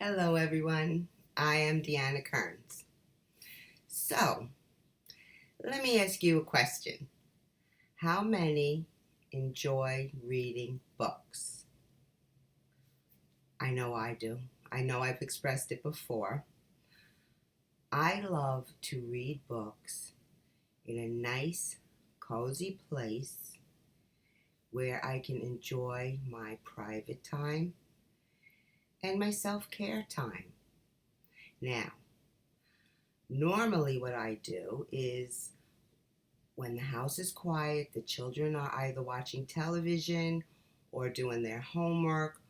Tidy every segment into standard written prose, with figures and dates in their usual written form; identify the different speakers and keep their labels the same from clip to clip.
Speaker 1: Hello, everyone. I am Deanna Kearns. So, let me ask you a question. How many enjoy reading books? I know I do. I know I've expressed it before. I love to read books in a nice, cozy place where I can enjoy my private time and my self-care time. Now, normally what I do is when the house is quiet, the children are either watching television or doing their homework,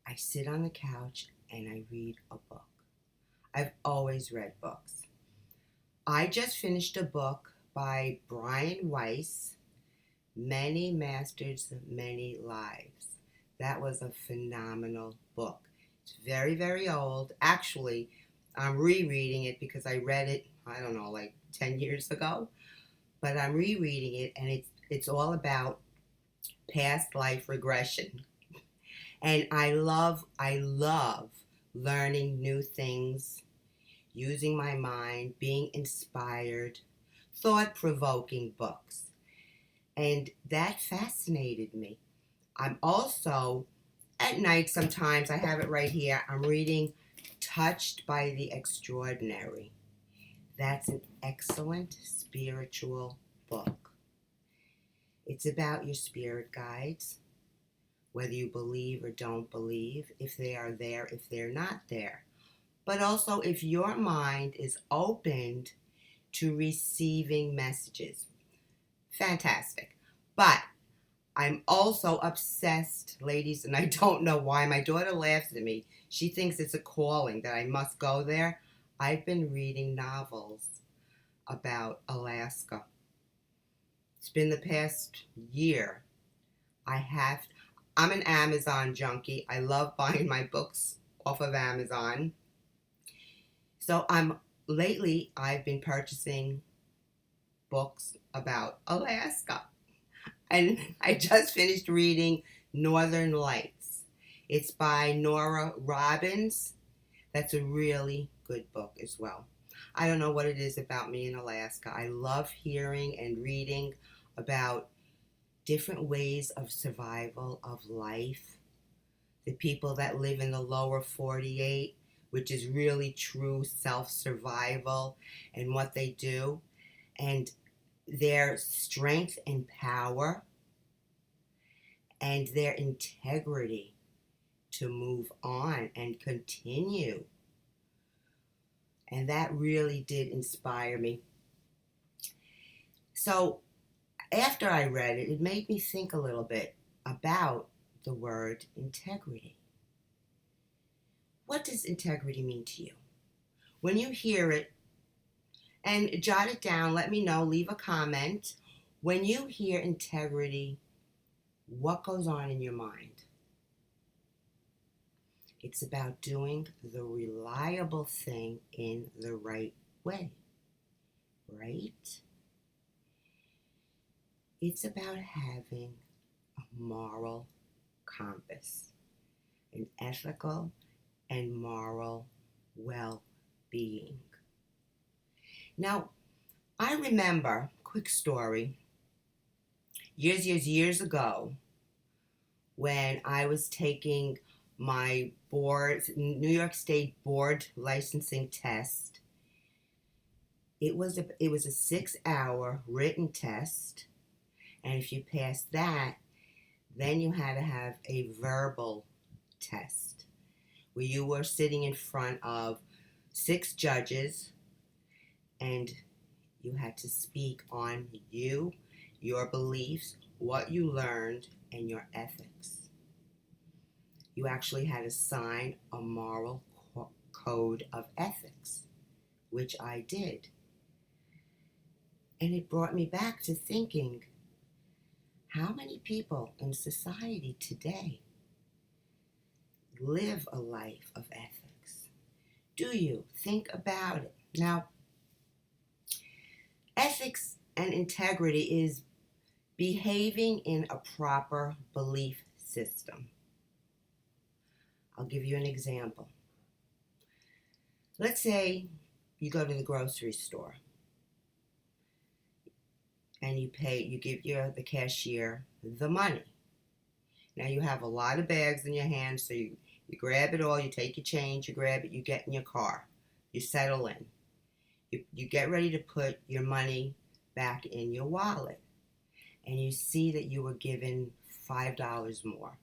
Speaker 1: I sit on the couch and I read a book. I've always read books. I just finished a book by Brian Weiss, Many Masters, Many Lives. That was a phenomenal book. It's very, very old. Actually, I'm rereading it because I read it, I don't know, like 10 years ago. But I'm rereading it, and it's all about past life regression. And I love learning new things, using my mind, being inspired, thought-provoking books. And that fascinated me. I'm also, at night sometimes, I have it right here, I'm reading Touched by the Extraordinary. That's an excellent spiritual book. It's about your spirit guides, whether you believe or don't believe, if they are there, if they're not there. But also if your mind is opened to receiving messages. Fantastic. But I'm also obsessed, ladies, and I don't know why. My daughter laughs at me. She thinks it's a calling that I must go there. I've been reading novels about Alaska. It's been the past year. I'm an Amazon junkie. I love buying my books off of Amazon. So lately I've been purchasing books about Alaska. And I just finished reading Northern Lights. It's by Nora Robbins. That's a really good book as well. I don't know what it is about me in Alaska. I love hearing and reading about different ways of survival of life. The people that live in the lower 48, which is really true self-survival and what they do, and their strength and power and their integrity to move on and continue. And that really did inspire me. So after I read it, it made me think a little bit about the word integrity. What does integrity mean to you? When you hear it, and jot it down, let me know, leave a comment. When you hear integrity, what goes on in your mind? It's about doing the reliable thing in the right way, right? It's about having a moral compass, an ethical and moral well-being. Now, I remember, quick story, years ago, when I was taking my New York State board licensing test. It was a 6-hour written test, and if you passed that, then you had to have a verbal test where you were sitting in front of 6 judges and you had to speak on you, your beliefs, what you learned, and your ethics. You actually had to sign a moral code of ethics, which I did. And it brought me back to thinking, how many people in society today live a life of ethics? Do you think about it? Now, ethics and integrity is behaving in a proper belief system. I'll give you an example. Let's say you go to the grocery store and you give the cashier the money. Now you have a lot of bags in your hand, so you grab it all, you take your change, you grab it, you get in your car, you settle in. You get ready to put your money back in your wallet, and you see that you were given $5 more.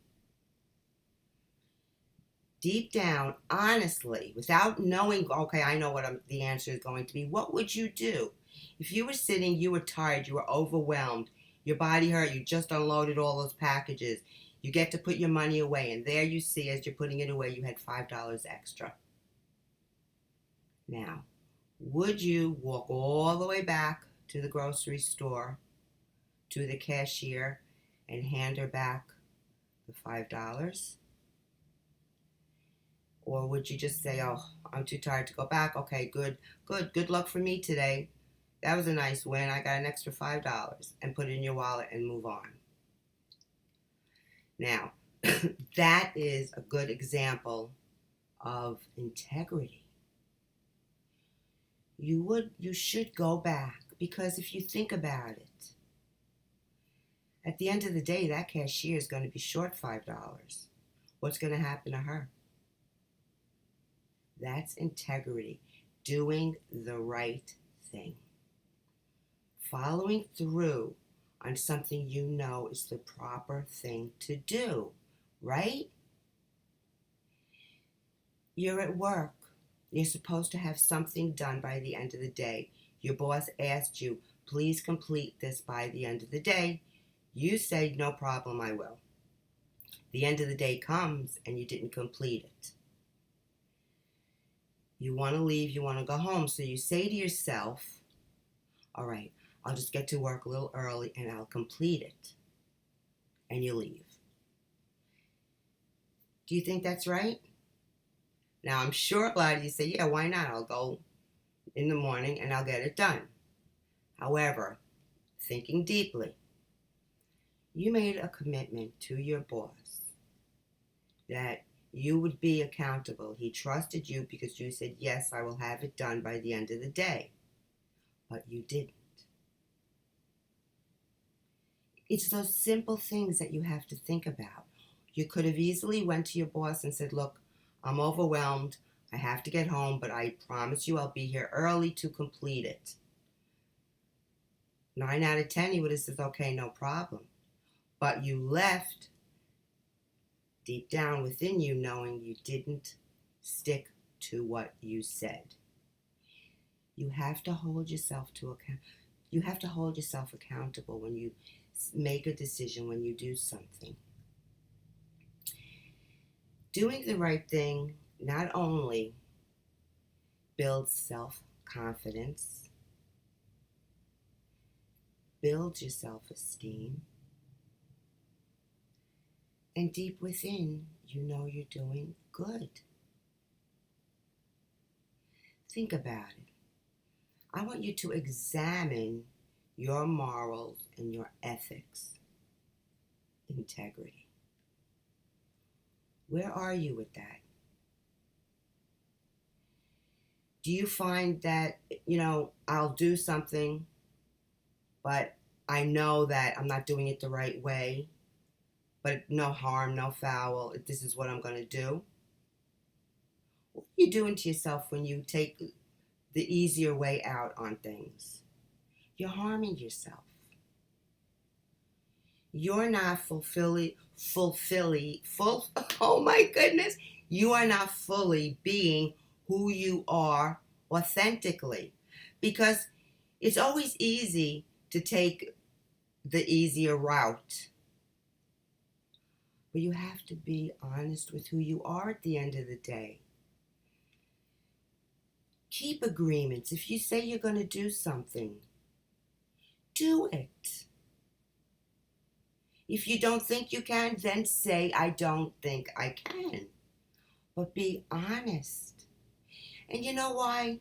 Speaker 1: Deep down, honestly, without knowing, okay, I know what the answer is going to be, what would you do? If you were sitting, you were tired, you were overwhelmed, your body hurt, you just unloaded all those packages, you get to put your money away, and there you see, as you're putting it away, you had $5 extra. Now, would you walk all the way back to the grocery store, to the cashier, and hand her back the $5? Or would you just say, oh, I'm too tired to go back. Okay, good luck for me today. That was a nice win. I got an extra $5, and put it in your wallet and move on. Now, that is a good example of integrity. You should go back, because if you think about it, at the end of the day, that cashier is going to be short $5. What's going to happen to her? That's integrity, doing the right thing. Following through on something you know is the proper thing to do, right? You're at work. You're supposed to have something done by the end of the day. Your boss asked you, please complete this by the end of the day. You say, no problem, I will. The end of the day comes and you didn't complete it. You want to leave, you want to go home. So you say to yourself, all right, I'll just get to work a little early and I'll complete it. And you leave. Do you think that's right? Now, I'm sure a lot of you say, yeah, why not? I'll go in the morning and I'll get it done. However, thinking deeply, you made a commitment to your boss that you would be accountable. He trusted you because you said, yes, I will have it done by the end of the day. But you didn't. It's those simple things that you have to think about. You could have easily went to your boss and said, look, I'm overwhelmed. I have to get home, but I promise you I'll be here early to complete it. 9 out of 10, he would have said, okay, no problem. But you left deep down within you knowing you didn't stick to what you said. You have to hold yourself to account. You have to hold yourself accountable when you make a decision, when you do something. Doing the right thing not only builds self-confidence, builds your self-esteem, and deep within, you know you're doing good. Think about it. I want you to examine your morals and your ethics, integrity. Where are you with that? Do you find that, I'll do something, but I know that I'm not doing it the right way, but no harm, no foul, this is what I'm going to do? What are you doing to yourself when you take the easier way out on things? You're harming yourself. You're not oh my goodness, you are not fully being who you are authentically. Because it's always easy to take the easier route. But you have to be honest with who you are at the end of the day. Keep agreements. If you say you're going to do something, do it. If you don't think you can, then say, I don't think I can. But be honest. And you know why?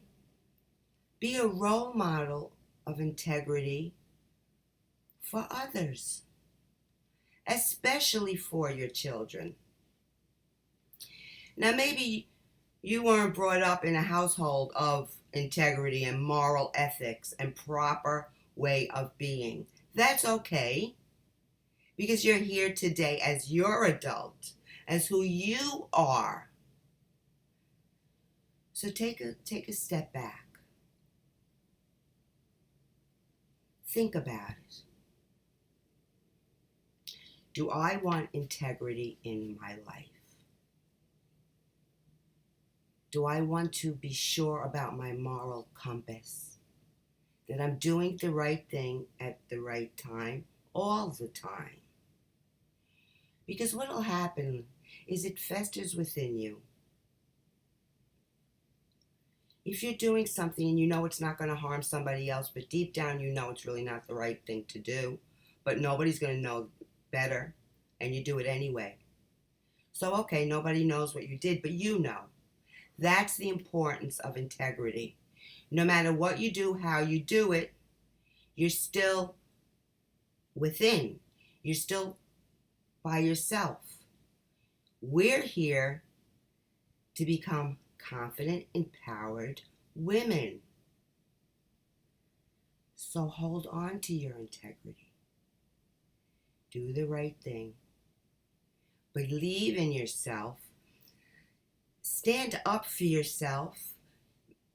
Speaker 1: Be a role model of integrity for others, especially for your children. Now, maybe You weren't brought up in a household of integrity and moral ethics and proper way of being. That's okay, because you're here today as your adult, as who you are. So take a step back. Think about it. Do I want integrity in my life? Do I want to be sure about my moral compass? That I'm doing the right thing at the right time, all the time? Because what will happen is it festers within you. If you're doing something and you know it's not going to harm somebody else, but deep down you know it's really not the right thing to do, but nobody's going to know better, and you do it anyway. So, okay, nobody knows what you did, but you know. That's the importance of integrity. No matter what you do, how you do it, you're still within. You're still by yourself. We're here to become confident, empowered women. So hold on to your integrity. Do the right thing. Believe in yourself. Stand up for yourself.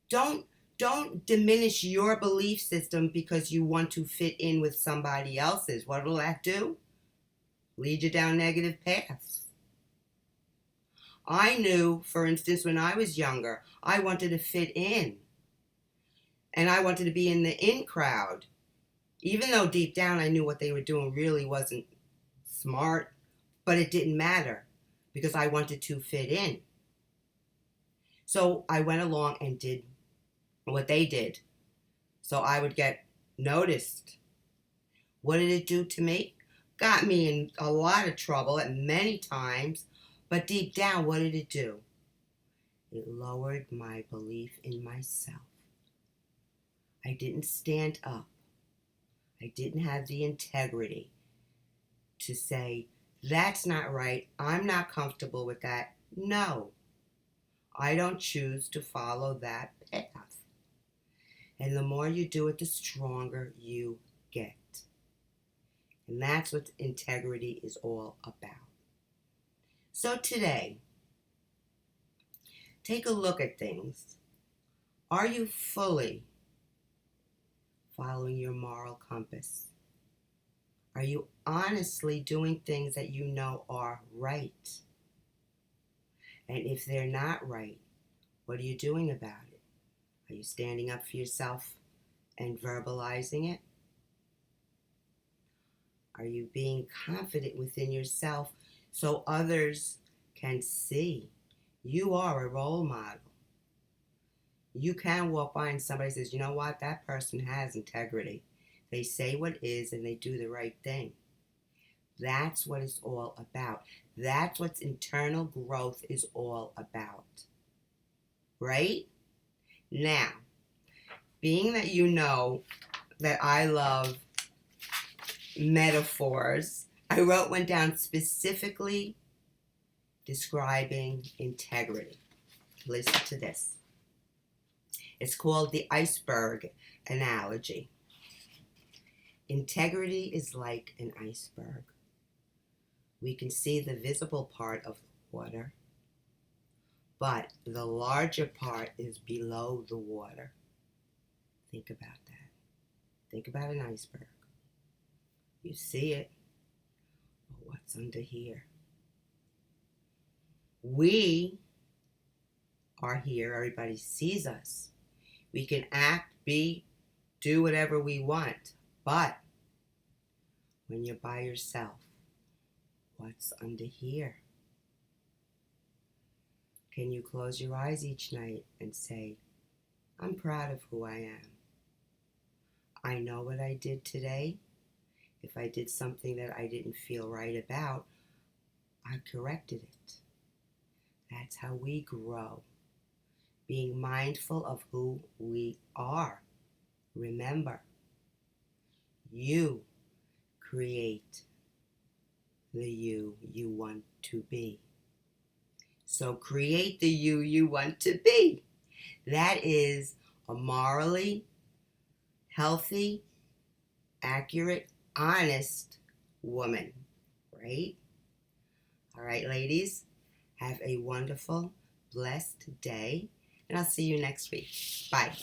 Speaker 1: Don't diminish your belief system because you want to fit in with somebody else's. What will that do? Lead you down negative paths. I knew, for instance, when I was younger, I wanted to fit in. And I wanted to be in the in crowd. Even though deep down I knew what they were doing really wasn't smart, but it didn't matter because I wanted to fit in. So I went along and did what they did. So I would get noticed. What did it do to me? Got me in a lot of trouble at many times, but deep down, what did it do? It lowered my belief in myself. I didn't stand up. I didn't have the integrity to say, that's not right. I'm not comfortable with that. No, I don't choose to follow that path. And the more you do it, the stronger you get. And that's what integrity is all about. So today, take a look at things. Are you fully following your moral compass? Are you honestly doing things that you know are right? And if they're not right, what are you doing about it? Are you standing up for yourself and verbalizing it? Are you being confident within yourself so others can see you are a role model? You can walk by and somebody says, you know what, that person has integrity. They say what is and they do the right thing. That's what it's all about. That's what internal growth is all about. Right? Now, being that you know that I love metaphors, I wrote one down specifically describing integrity. Listen to this. It's called the iceberg analogy. Integrity is like an iceberg. We can see the visible part of the water, but the larger part is below the water. Think about that. Think about an iceberg. You see it, but what's under here? We are here. Everybody sees us. We can act, be, do whatever we want. But when you're by yourself, what's under here? Can you close your eyes each night and say, I'm proud of who I am. I know what I did today. If I did something that I didn't feel right about, I corrected it. That's how we grow. Being mindful of who we are. Remember, you create the you want to be. So create the you want to be. That is a morally healthy, accurate, honest woman, right? All right, ladies, have a wonderful, blessed day, and I'll see you next week. Bye.